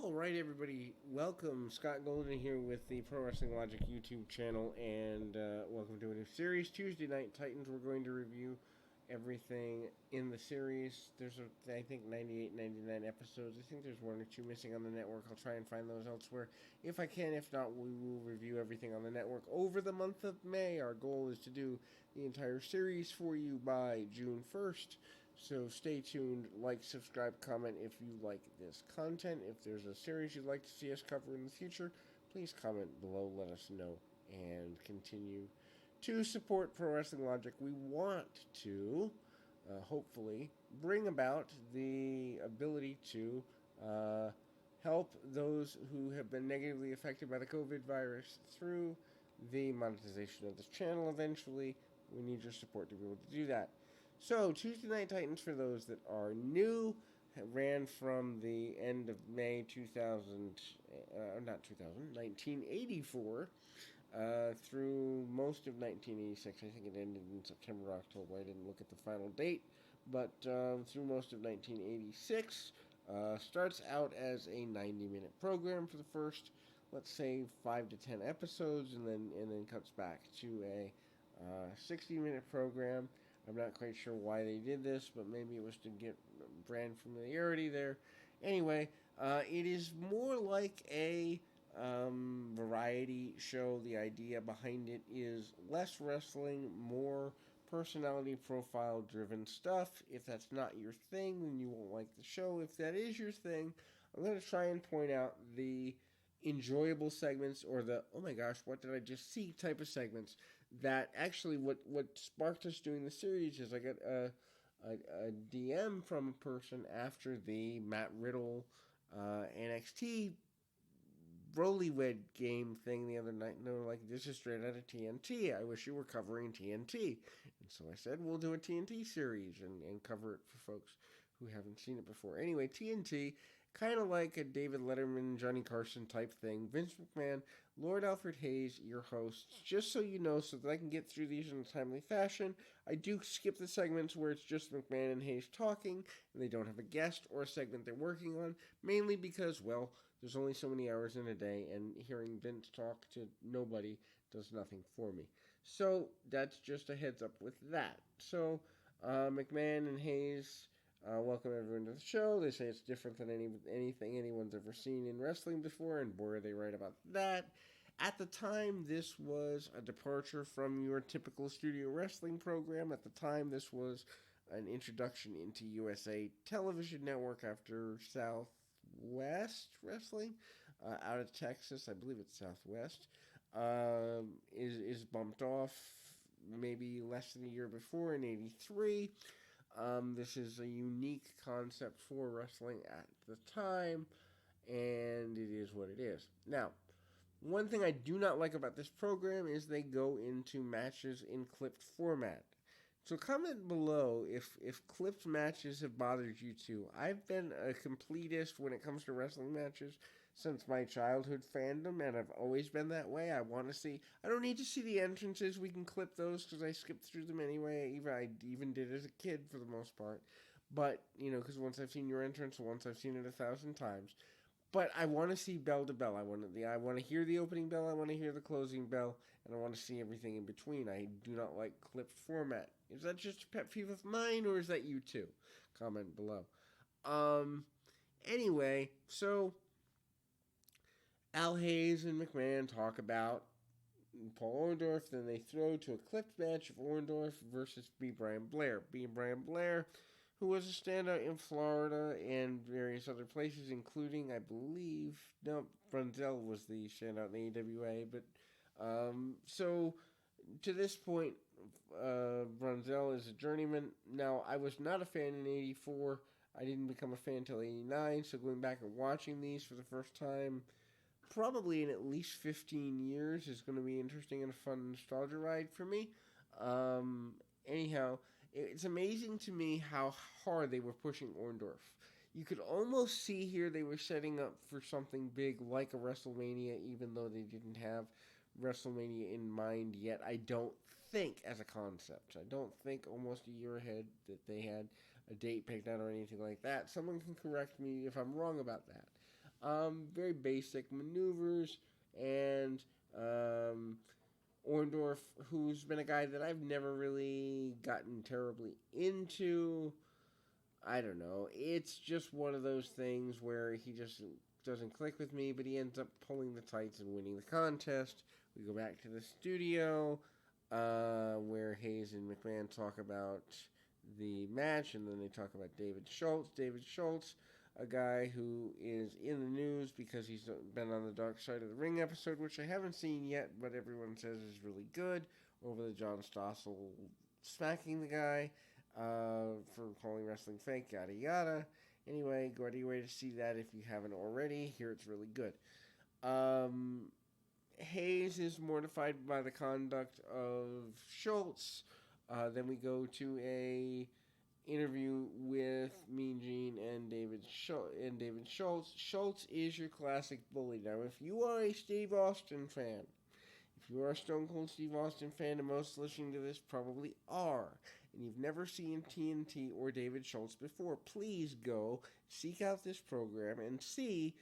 All right, everybody. Welcome. Scott Golden here with the Pro Wrestling Logic YouTube channel, and welcome to a new series. Tuesday Night Titans. We're going to review everything in the series. There's, I think, 98, 99 episodes. I think there's one or two missing on the network. I'll try and find those elsewhere if I can. If not, we will review everything on the network over the month of May. Our goal is to do the entire series for you by June 1st. So stay tuned, like, subscribe, comment if you like this content. If there's a series you'd like to see us cover in the future, please comment below, let us know, and continue to support Pro Wrestling Logic. We want to, hopefully, bring about the ability to help those who have been negatively affected by the COVID virus through the monetization of this channel eventually. We need your support to be able to do that. So, Tuesday Night Titans, for those that are new, ran from the end of May 1984, through most of 1986. I think it ended in September, October. I didn't look at the final date, but through most of 1986. Starts out as a 90-minute program for the first, let's say, 5 to 10 episodes, and then cuts back to a 60-minute program. I'm not quite sure why they did this, but maybe it was to get brand familiarity there. Anyway, it is more like a variety show. The idea behind it is less wrestling, more personality profile driven stuff. If that's not your thing, then you won't like the show. If that is your thing, I'm going to try and point out the enjoyable segments, or the oh my gosh, what did I just see type of segments that actually what sparked us doing the series is I got a DM from a person after the Matt Riddle NXT Brollywed game thing the other night, and they were like, this is straight out of TNT. I wish you were covering TNT. And so I said, we'll do a TNT series and cover it for folks who haven't seen it before. Anyway, TNT, kind of like a David Letterman, Johnny Carson type thing. Vince McMahon, Lord Alfred Hayes, your hosts. Just so you know, so that I can get through these in a timely fashion, I do skip the segments where it's just McMahon and Hayes talking, and they don't have a guest or a segment they're working on, mainly because, well, there's only so many hours in a day, and hearing Vince talk to nobody does nothing for me. So that's just a heads up with that. So McMahon and Hayes welcome everyone to the show. They say it's different than anything anyone's ever seen in wrestling before, and boy, are they right about that. At the time, this was a departure from your typical studio wrestling program. At the time, this was an introduction into USA Television Network after Southwest Wrestling out of Texas. I believe it's Southwest. Is bumped off maybe less than a year before in '83. This is a unique concept for wrestling at the time, and it is what it is. Now, one thing I do not like about this program is they go into matches in clipped format. So comment below if clipped matches have bothered you too. I've been a completist when it comes to wrestling matches since my childhood fandom, and I've always been that way. I don't need to see the entrances. We can clip those because I skipped through them anyway. I even did as a kid for the most part. But, because once I've seen your entrance, once I've seen it 1,000 times. But I want to see bell to bell. I want to hear the opening bell. I want to hear the closing bell, and I want to see everything in between. I do not like clipped format. Is that just a pet peeve of mine, or is that you too? Comment below. Anyway, so Al Hayes and McMahon talk about Paul Orndorff. Then they throw to a clipped match of Orndorff versus B. Brian Blair. B. Brian Blair, who was a standout in Florida and various other places, including, I believe, Brunzell was the standout in the AWA, but, so, to this point, Brunzell is a journeyman. Now, I was not a fan in '84, I didn't become a fan until '89, so going back and watching these for the first time, probably in at least 15 years, is going to be interesting and a fun nostalgia ride for me. Anyhow, it's amazing to me how hard they were pushing Orndorff. You could almost see here they were setting up for something big like a WrestleMania, even though they didn't have WrestleMania in mind yet. I don't think as a concept. I don't think almost a year ahead that they had a date picked out or anything like that. Someone can correct me if I'm wrong about that. Very basic maneuvers, and Orndorff, who's been a guy that I've never really gotten terribly into. I don't know. It's just one of those things where he just doesn't click with me, but he ends up pulling the tights and winning the contest. We go back to the studio, where Hayes and McMahon talk about the match, and then they talk about David Schultz. David Schultz, a guy who is in the news because he's been on the Dark Side of the Ring episode, which I haven't seen yet, but everyone says is really good, over the John Stossel smacking the guy for calling wrestling fake, yada yada. Anyway, go out of your way to see that if you haven't already. Here it's really good. Hayes is mortified by the conduct of Schultz. Then we go to a interview with Mean Gene and David Schultz. Schultz is your classic bully. Now, if you are a Steve Austin fan, if you are a Stone Cold Steve Austin fan, and most listening to this probably are, and you've never seen TNT or David Schultz before, please go seek out this program and see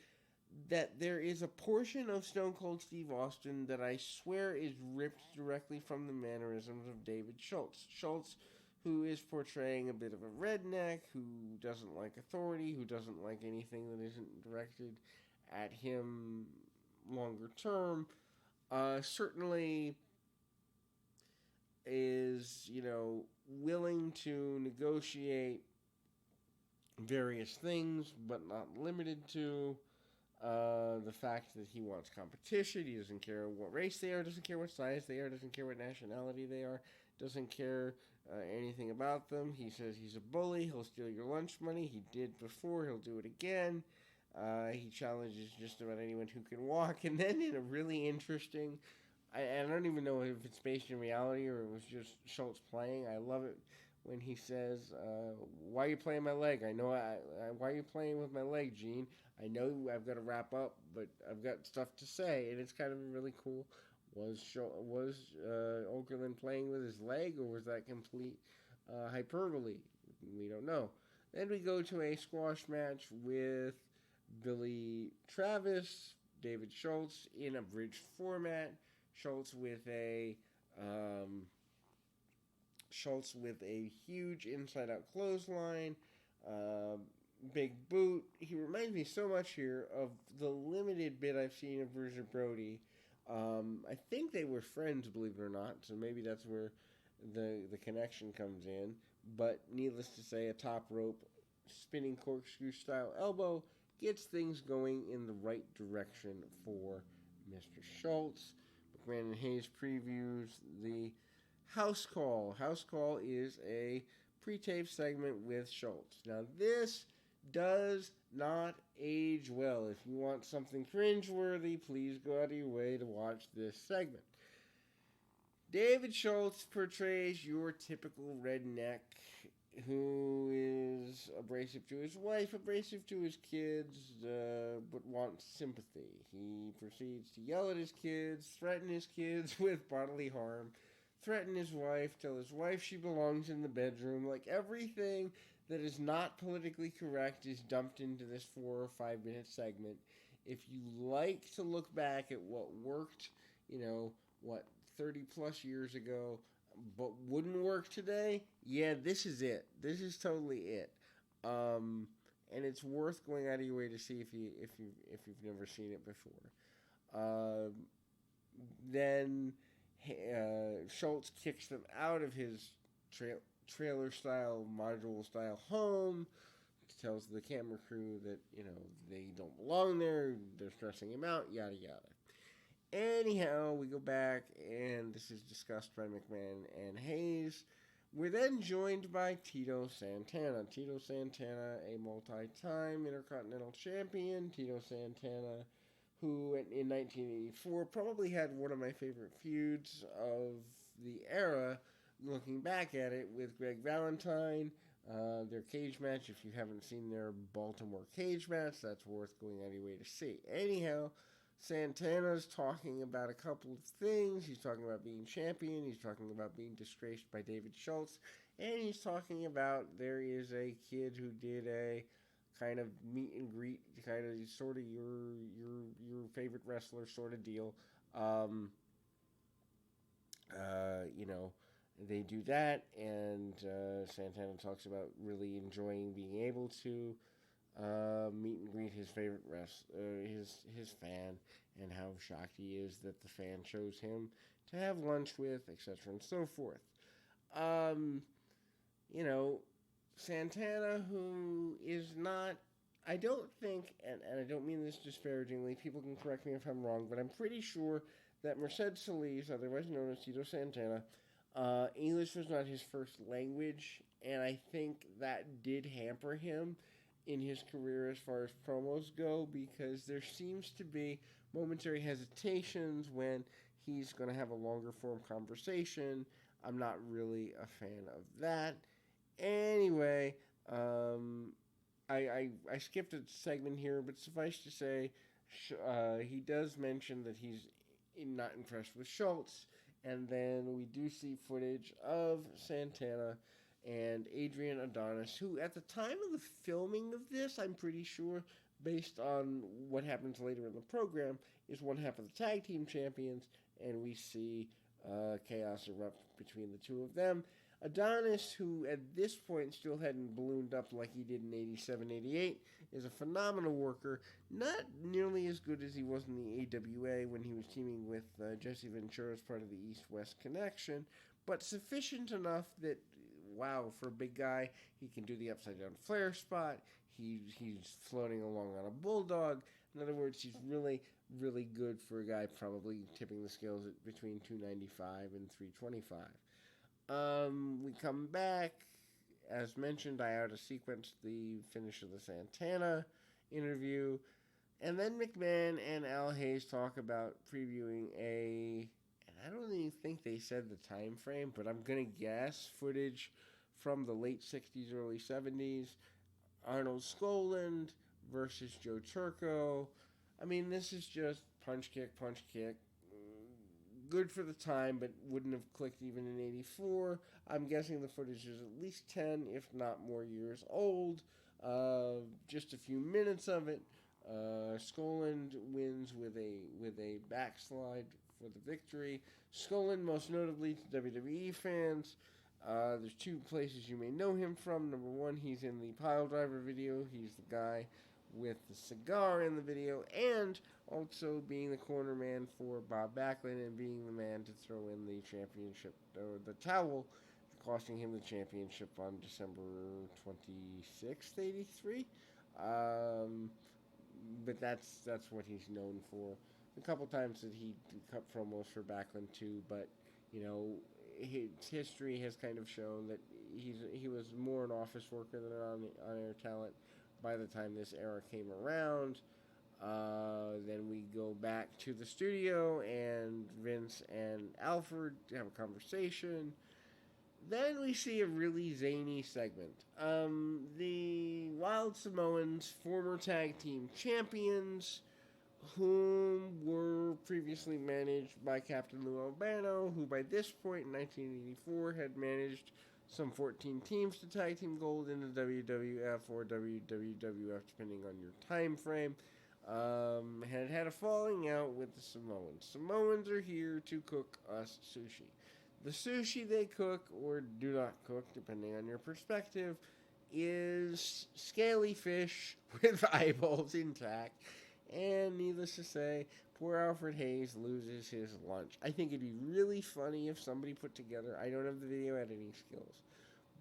that there is a portion of Stone Cold Steve Austin that I swear is ripped directly from the mannerisms of David Schultz. Schultz, who is portraying a bit of a redneck, who doesn't like authority, who doesn't like anything that isn't directed at him longer term, certainly is, willing to negotiate various things, but not limited to. The fact that he wants competition, he doesn't care what race they are, doesn't care what size they are, doesn't care what nationality they are, doesn't care anything about them. He says he's a bully, he'll steal your lunch money, he did before, he'll do it again. He challenges just about anyone who can walk, and then in a really interesting, I don't even know if it's based in reality or it was just Schultz playing. I love it when he says, why are you playing my leg? Why are you playing with my leg, Gene? I know I've got to wrap up, but I've got stuff to say, and it's kind of really cool. Was Okerlund playing with his leg, or was that complete hyperbole? We don't know. Then we go to a squash match with Billy Travis, David Schultz in a bridge format. Schultz with a huge inside-out clothesline, big boot. He reminds me so much here of the limited bit I've seen of Bruiser Brody. I think they were friends, believe it or not, so maybe that's where the connection comes in. But needless to say, a top rope spinning corkscrew style elbow gets things going in the right direction for Mr. Schultz. McMahon and Hayes previews the House Call. House Call is a pre-tape segment with Schultz. Now, this does not age well. If you want something cringeworthy, please go out of your way to watch this segment. David Schultz portrays your typical redneck who is abrasive to his wife, abrasive to his kids, but wants sympathy. He proceeds to yell at his kids, threaten his kids with bodily harm, threaten his wife, tell his wife she belongs in the bedroom. Like, everything that is not politically correct is dumped into this 4 or 5 minute segment. If you like to look back at what worked, 30 plus years ago, but wouldn't work today, yeah, this is it. This is totally it. And it's worth going out of your way to see if you've never seen it before. Then Schultz kicks them out of his trailer style, module style home. Tells the camera crew that they don't belong there. They're stressing him out. Yada yada. Anyhow, we go back, and this is discussed by McMahon and Hayes. We're then joined by Tito Santana. Tito Santana, a multi-time Intercontinental Champion. Tito Santana, who in 1984 probably had one of my favorite feuds of the era, looking back at it, with Greg Valentine. Their cage match, if you haven't seen their Baltimore cage match, that's worth going out of your way to see. Anyhow, Santana's talking about a couple of things. He's talking about being champion. He's talking about being disgraced by David Schultz. And he's talking about there is a kid who did a kind of meet and greet, kind of sort of your favorite wrestler sort of deal. Um, you know, they do that, and Santana talks about really enjoying being able to meet and greet his favorite his fan, and how shocked he is that the fan chose him to have lunch with, etc., and so forth. Um, you know, Santana, who is not, I don't think, and I don't mean this disparagingly, people can correct me if I'm wrong, but I'm pretty sure that Mercedes Solis, otherwise known as Tito Santana, English was not his first language, and I think that did hamper him in his career as far as promos go, because there seems to be momentary hesitations when he's going to have a longer form conversation. I'm not really a fan of that. Anyway, I skipped a segment here, but suffice to say, he does mention that he's not impressed with Schultz, and then we do see footage of Santana and Adrian Adonis, who at the time of the filming of this, I'm pretty sure, based on what happens later in the program, is one half of the tag team champions, and we see chaos erupt between the two of them. Adonis, who at this point still hadn't ballooned up like he did in 87 88, is a phenomenal worker. Not nearly as good as he was in the AWA when he was teaming with Jesse Ventura as part of the East West Connection, but sufficient enough that, wow, for a big guy, he can do the upside down flare spot. He's floating along on a bulldog. In other words, he's really, really good for a guy probably tipping the scales at between 295 and 325. We come back. As mentioned, I out of sequence the finish of the Santana interview. And then McMahon and Al Hayes talk about previewing and I don't even think they said the time frame, but I'm going to guess footage from the late 60s, early 70s. Arnold Skaaland versus Joe Turco. I mean, this is just punch kick, punch kick. Good for the time, but wouldn't have clicked even in 84. I'm guessing the footage is at least 10, if not more years old. Just a few minutes of it. Skaaland wins with a backslide for the victory. Skaaland, most notably to WWE fans, there's two places you may know him from. Number one, he's in the Pile Driver video. He's the guy with the cigar in the video, and also being the corner man for Bob Backlund and being the man to throw in the championship, or the towel, costing him the championship on December 26th, 83. But that's what he's known for. A couple times that he cut promos for Backlund too, but you know, his history has kind of shown that he was more an office worker than an on-air talent by the time this era came around. Then we go back to the studio, and Vince and Alfred have a conversation. Then we see a really zany segment. The Wild Samoans, former tag team champions, whom were previously managed by Captain Lou Albano, who by this point in 1984 had managed some 14 teams to tag team gold in the WWF or WWF, depending on your time frame. Had a falling out with the Samoans. Samoans are here to cook us sushi. The sushi they cook, or do not cook, depending on your perspective, is scaly fish with eyeballs intact. And needless to say, poor Alfred Hayes loses his lunch. I think it'd be really funny if somebody put together, I don't have the video editing skills,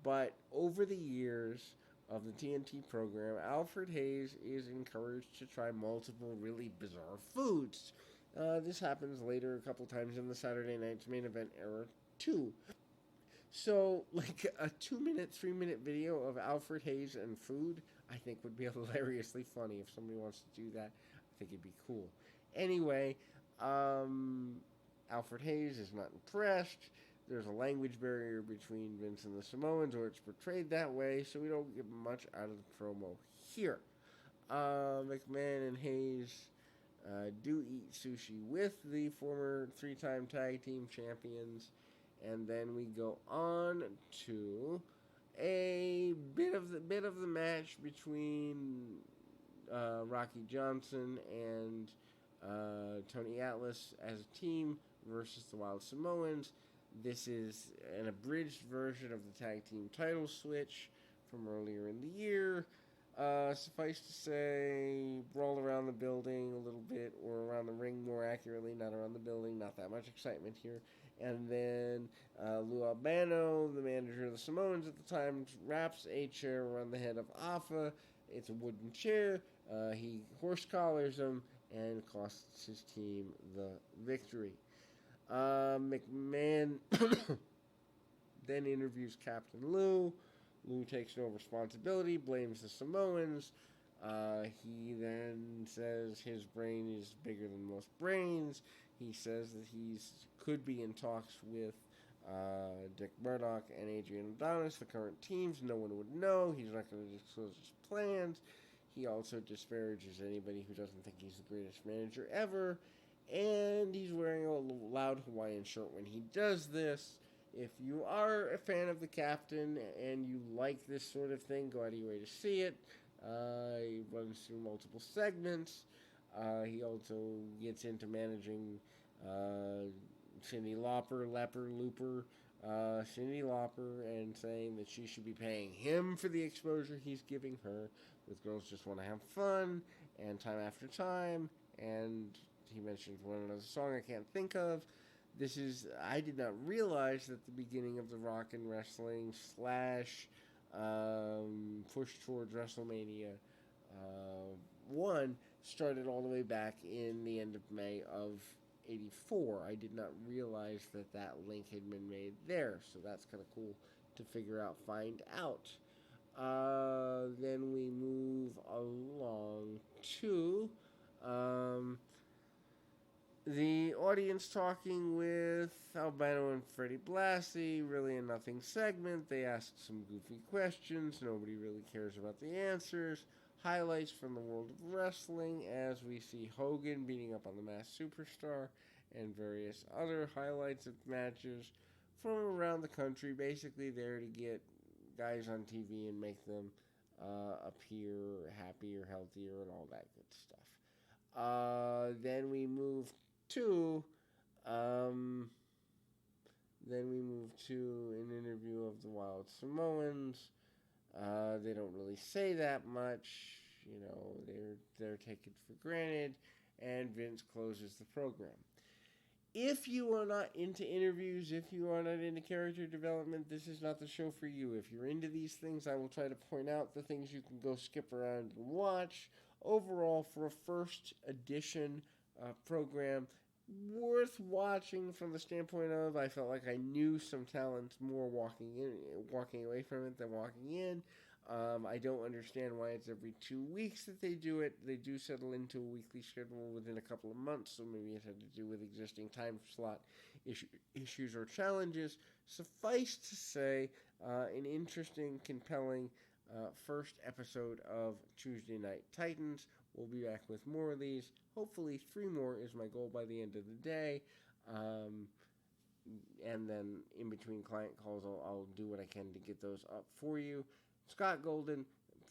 but over the years of the TNT program, Alfred Hayes is encouraged to try multiple really bizarre foods. This happens later a couple times in the Saturday Night's Main Event era too. So, like a 2-minute, 3-minute video of Alfred Hayes and food, I think would be hilariously funny. If somebody wants to do that, I think it'd be cool. Anyway, Alfred Hayes is not impressed. There's a language barrier between Vince and the Samoans, or it's portrayed that way, so we don't get much out of the promo here. McMahon and Hayes do eat sushi with the former 3-time tag team champions, and then we go on to a bit of the match between Rocky Johnson and Tony Atlas as a team versus the Wild Samoans. This is an abridged version of the tag team title switch from earlier in the year. Suffice to say, brawl around the building a little bit, or around the ring more accurately, not around the building, not that much excitement here. And then Lou Albano, the manager of the Samoans at the time, wraps a chair around the head of Afa. It's a wooden chair. He horse collars him and costs his team the victory. McMahon then interviews Captain Lou. Lou takes no responsibility, blames the Samoans. He then says his brain is bigger than most brains. He says that he could be in talks with Dick Murdoch and Adrian Adonis, the current teams. No one would know. He's not going to disclose his plans. He also disparages anybody who doesn't think he's the greatest manager ever. And he's wearing a loud Hawaiian shirt when he does this. If you are a fan of the Captain and you like this sort of thing, go out of your way to see it. He runs through multiple segments. He also gets into managing Cyndi Lauper, Cyndi Lauper, and saying that she should be paying him for the exposure he's giving her with Girls Just Want to Have Fun and Time After Time. And he mentions one another song I can't think of. I did not realize that the beginning of the Rock and Wrestling / push towards WrestleMania 1 started all the way back in the end of May of 84. I did not realize that link had been made there, so that's kind of cool to find out. Then we move along to the audience talking with Albano and Freddie Blassie, really a nothing segment. They asked some goofy questions. Nobody really cares about the answers. Highlights from the world of wrestling as we see Hogan beating up on the Masked Superstar and various other highlights of matches from around the country, basically there to get guys on TV and make them appear happier, healthier, and all that good stuff. Then we move to an interview of the Wild Samoans. They don't really say that much, they're taken for granted, and Vince closes the program. If you are not into interviews, if you are not into character development, this is not the show for you. If you're into these things, I will try to point out the things you can go skip around and watch. Overall, for a first edition program, worth watching from the standpoint of I felt like I knew some talents more walking away from it than walking in. I don't understand why it's every 2 weeks that they do it. They do settle into a weekly schedule within a couple of months, so maybe it had to do with existing time slot issues or challenges. Suffice to say, an interesting, compelling first episode of Tuesday Night Titans. We'll be back with more of these. Hopefully 3 more is my goal by the end of the day. And then in between client calls, I'll do what I can to get those up for you. Scott Golden,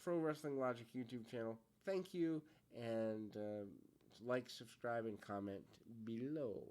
Pro Wrestling Logic YouTube channel. Thank you, and like, subscribe, and comment below.